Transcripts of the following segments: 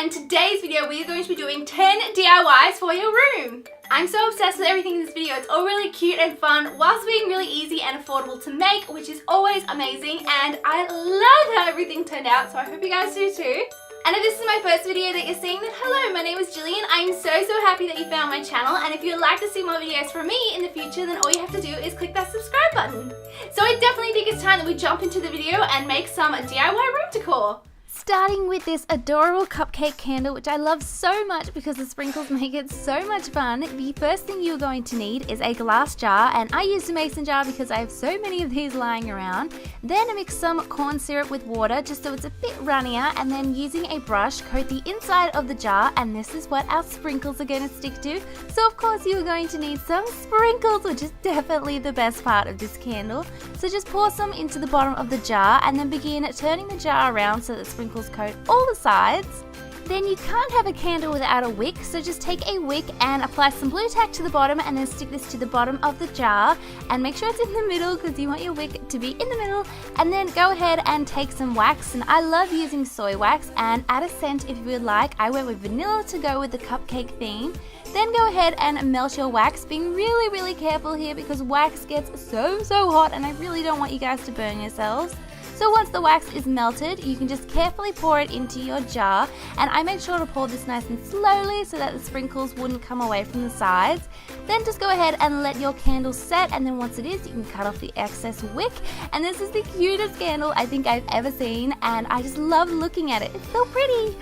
in today's video we are going to be doing 10 DIYs for your room. I'm so obsessed with everything in this video. It's all really cute and fun whilst being really easy and affordable to make, which is always amazing, and I love how everything turned out, so I hope you guys do too. And if this is my first video that you're seeing, then hello, my name is Jillian. I'm so happy that you found my channel, and if you'd like to see more videos from me in the future, then all you have to do is click that subscribe button. So I definitely think it's time that we jump into the video and make some DIY room decor. Starting with this adorable cupcake candle, which I love so much because the sprinkles make it so much fun. The first thing you're going to need is a glass jar, and I used a mason jar because I have so many of these lying around. Then mix some corn syrup with water just so it's a bit runnier, and then using a brush coat the inside of the jar, and this is what our sprinkles are going to stick to. So of course you're going to need some sprinkles, which is definitely the best part of this candle. So just pour some into the bottom of the jar and then begin turning the jar around so that sprinkles coat all the sides. Then you can't have a candle without a wick, so just take a wick and apply some blue tack to the bottom and then stick this to the bottom of the jar, and make sure it's in the middle because you want your wick to be in the middle. And then go ahead and take some wax, and I love using soy wax, and add a scent if you would like. I went with vanilla to go with the cupcake theme. Then go ahead and melt your wax, being really careful here because wax gets so hot and I really don't want you guys to burn yourselves. So once the wax is melted, you can just carefully pour it into your jar, and I made sure to pour this nice and slowly so that the sprinkles wouldn't come away from the sides. Then just go ahead and let your candle set, and then once it is, you can cut off the excess wick. And this is the cutest candle I think I've ever seen, and I just love looking at it. It's so pretty.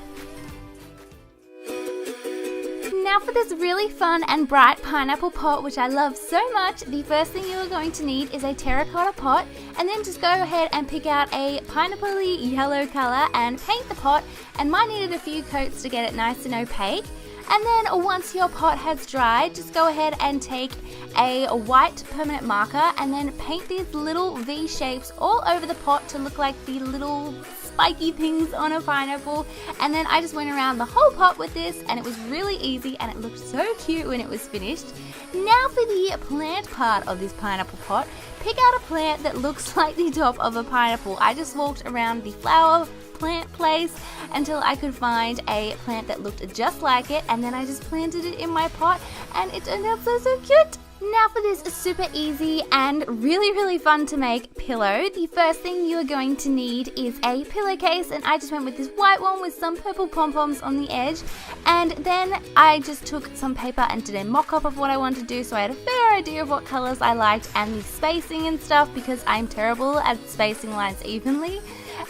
Now for this really fun and bright pineapple pot, which I love so much, the first thing you are going to need is a terracotta pot, and then just go ahead and pick out a pineapple-y yellow color and paint the pot, and mine needed a few coats to get it nice and opaque. And then once your pot has dried, just go ahead and take a white permanent marker and then paint these little V shapes all over the pot to look like the little spiky things on a pineapple. And then I just went around the whole pot with this, and it was really easy and it looked so cute when it was finished. Now for the plant part of this pineapple pot, pick out a plant that looks like the top of a pineapple. I just walked around the flower plant place until I could find a plant that looked just like it, and then I just planted it in my pot and it turned out so cute. Now for this super easy and really fun to make pillow, the first thing you are going to need is a pillowcase, and I just went with this white one with some purple pom-poms on the edge. And then I just took some paper and did a mock-up of what I wanted to do, so I had a fair idea of what colors I liked and the spacing and stuff because I'm terrible at spacing lines evenly.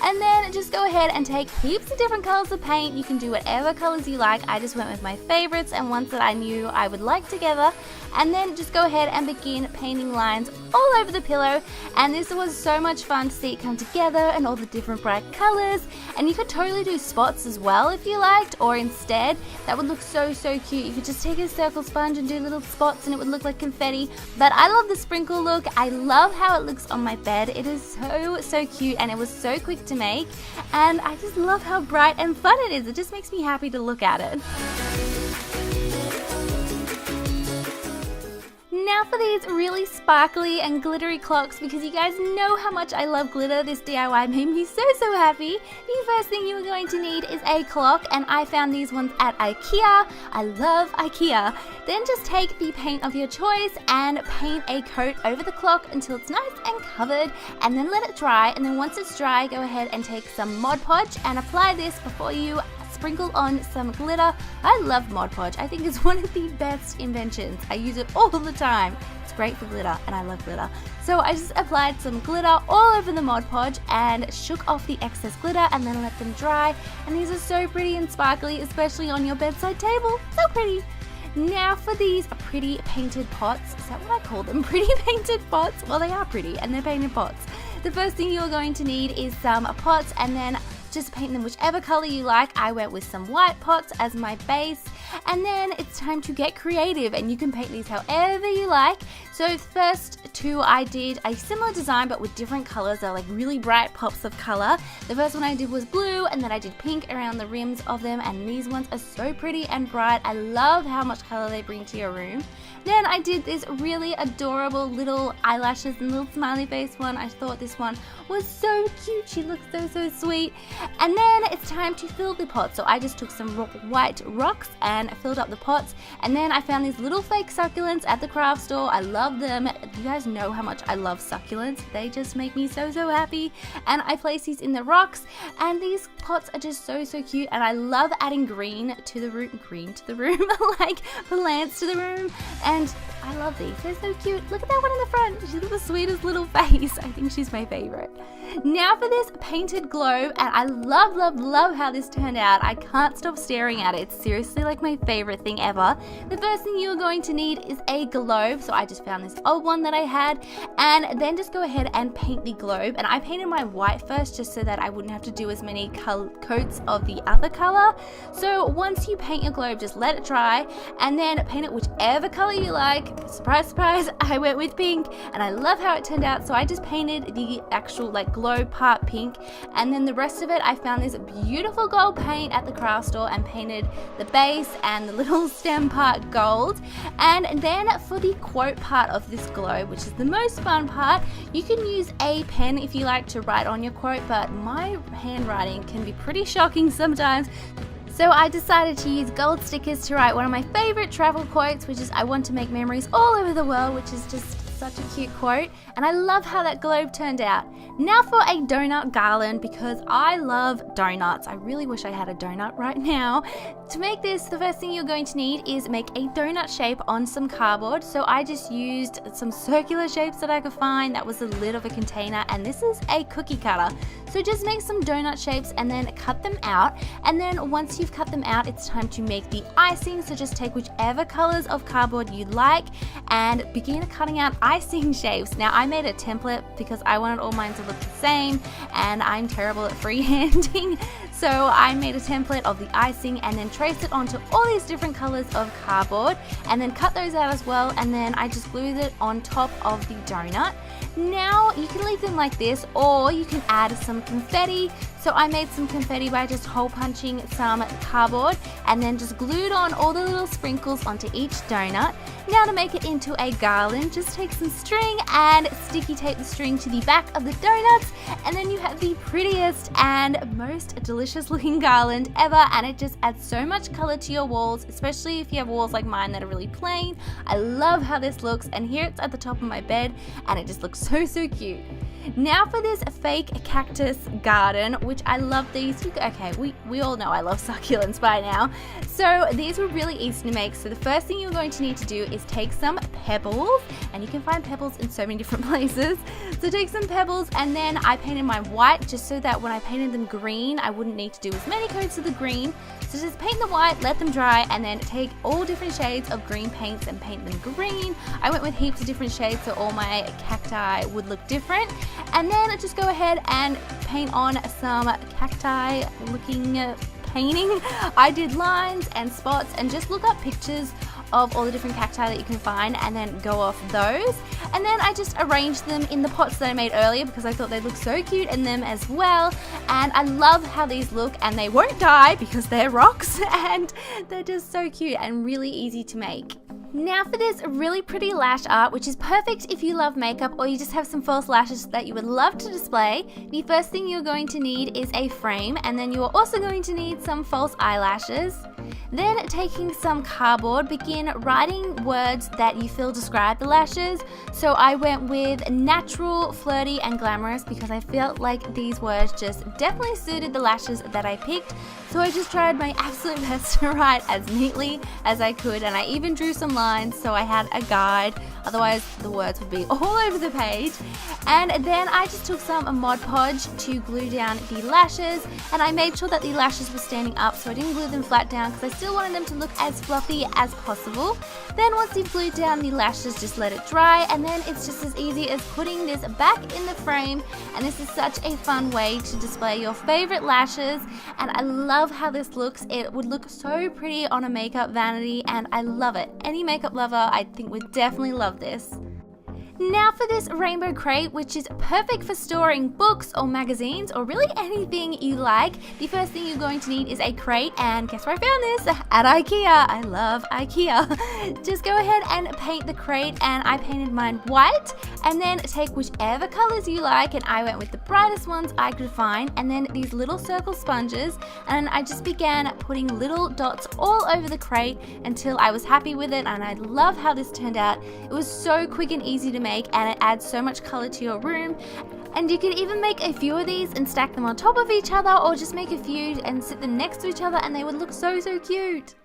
And then just go ahead and take heaps of different colors of paint. You can do whatever colors you like. I just went with my favorites and ones that I knew I would like together. And then just go ahead and begin painting lines all over the pillow. And this was so much fun to see it come together and all the different bright colors. And you could totally do spots as well if you liked, or instead, that would look so cute. You could just take a circle sponge and do little spots and it would look like confetti. But I love the sprinkle look. I love how it looks on my bed. It is so cute, and it was so quick to make, and I just love how bright and fun it is. It just makes me happy to look at it. Now for these really sparkly and glittery clocks, because you guys know how much I love glitter. This DIY made me so happy. The first thing you are going to need is a clock, and I found these ones at IKEA. I love IKEA. Then just take the paint of your choice and paint a coat over the clock until it's nice and covered, and then let it dry. And then once it's dry, go ahead and take some Mod Podge and apply this before you sprinkle on some glitter. I love Mod Podge. I think it's one of the best inventions. I use it all the time. It's great for glitter, and I love glitter. So I just applied some glitter all over the Mod Podge and shook off the excess glitter and then let them dry. And these are so pretty and sparkly, especially on your bedside table. So pretty. Now for these pretty painted pots. Is that what I call them? Pretty painted pots? Well, they are pretty and they're painted pots. The first thing you're going to need is some pots, and then just paint them whichever color you like. I went with some white pots as my base, and then it's time to get creative, and you can paint these however you like. So first two, I did a similar design but with different colors. They're like really bright pops of color. The first one I did was blue, and then I did pink around the rims of them, and these ones are so pretty and bright. I love how much color they bring to your room. Then I did this really adorable little eyelashes and little smiley face one. I thought this one was so cute. She looked so sweet. And then it's time to fill the pot. So I just took some white rocks and filled up the pots. And then I found these little fake succulents at the craft store. I love them. You guys know how much I love succulents. They just make me so happy. And I place these in the rocks, and these pots are just so cute. And I love adding green to the room, like plants to the room. And I love these. They're so cute. Look at that one in the front. She's got the sweetest little face. I think she's my favorite. Now for this painted globe, and I love how this turned out. I can't stop staring at it. It's seriously like my favorite thing ever. The first thing you're going to need is a globe. So I just found this old one that I had, and then just go ahead and paint the globe. And I painted my white first just so that I wouldn't have to do as many coats of the other color. So once you paint your globe, just let it dry and then paint it whichever color you like. Surprise, surprise, I went with pink, and I love how it turned out. So I just painted the actual like globe part pink, and then the rest of it I found this beautiful gold paint at the craft store and painted the base and the little stem part gold. And then for the quote part of this globe, which is the most fun part, you can use a pen if you like to write on your quote, but my handwriting can be pretty shocking sometimes. So I decided to use gold stickers to write one of my favorite travel quotes, which is "I want to make memories all over the world," which is just such a cute quote, and I love how that globe turned out. Now for a donut garland, because I love donuts. I really wish I had a donut right now. To make this, the first thing you're going to need is make a donut shape on some cardboard. So I just used some circular shapes that I could find. That was the lid of a container, and this is a cookie cutter. So just make some donut shapes and then cut them out. And then once you've cut them out, it's time to make the icing. So just take whichever colors of cardboard you like and begin cutting out icing shapes. Now I made a template because I wanted all mine to look the same, and I'm terrible at freehanding. So I made a template of the icing and then traced it onto all these different colors of cardboard and then cut those out as well, and then I just glued it on top of the donut. Now you can leave them like this, or you can add some confetti. So I made some confetti by just hole punching some cardboard and then just glued on all the little sprinkles onto each donut. Now to make it into a garland, just take some string and sticky tape the string to the back of the donuts, and then you have the prettiest and most delicious looking garland ever, and it just adds so much color to your walls, especially if you have walls like mine that are really plain. I love how this looks, and here it's at the top of my bed, and it just looks so cute. Now for this fake cactus garden, which I love these. Okay, we all know I love succulents by now. So these were really easy to make. So the first thing you're going to need to do is take some pebbles, and you can find pebbles in so many different places. So take some pebbles, and then I painted my white just so that when I painted them green, I wouldn't need to do as many coats of the green. So just paint the white, let them dry, and then take all different shades of green paints and paint them green. I went with heaps of different shades so all my cacti would look different. And then just go ahead and paint on some cacti looking painting. I did lines and spots, and just look up pictures of all the different cacti that you can find and then go off those. And then I just arranged them in the pots that I made earlier because I thought they'd look so cute in them as well. And I love how these look, and they won't die because they're rocks and they're just so cute and really easy to make. Now for this really pretty lash art, which is perfect if you love makeup or you just have some false lashes that you would love to display. The first thing you're going to need is a frame, and then you are also going to need some false eyelashes. Then taking some cardboard, begin writing words that you feel describe the lashes. So I went with natural, flirty, and glamorous because I felt like these words just definitely suited the lashes that I picked. So I just tried my absolute best to write as neatly as I could, and I even drew some lines so I had a guide, otherwise the words would be all over the page. And then I just took some Mod Podge to glue down the lashes, and I made sure that the lashes were standing up so I didn't glue them flat down because I still wanted them to look as fluffy as possible. Then once you've glued down the lashes, just let it dry, and then it's just as easy as putting this back in the frame. And this is such a fun way to display your favorite lashes, and I love how this looks. It would look so pretty on a makeup vanity, and I love it. Any makeup lover I think would definitely love this. Now for this rainbow crate, which is perfect for storing books or magazines or really anything you like. The first thing you're going to need is a crate, and guess where I found this? At IKEA. I love IKEA. Just go ahead and paint the crate, and I painted mine white, and then take whichever colors you like, and I went with the brightest ones I could find, and then these little circle sponges, and I just began putting little dots all over the crate until I was happy with it, and I love how this turned out. It was so quick and easy to make, and it adds so much color to your room. And you can even make a few of these and stack them on top of each other, or just make a few and sit them next to each other, and they would look so cute.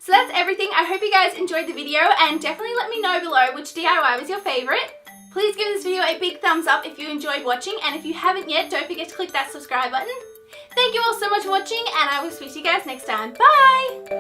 So that's everything. I hope you guys enjoyed the video, and definitely let me know below which DIY was your favorite. Please give this video a big thumbs up if you enjoyed watching, and if you haven't yet, don't forget to click that subscribe button. Thank you all so much for watching, and I will speak to you guys next time. Bye!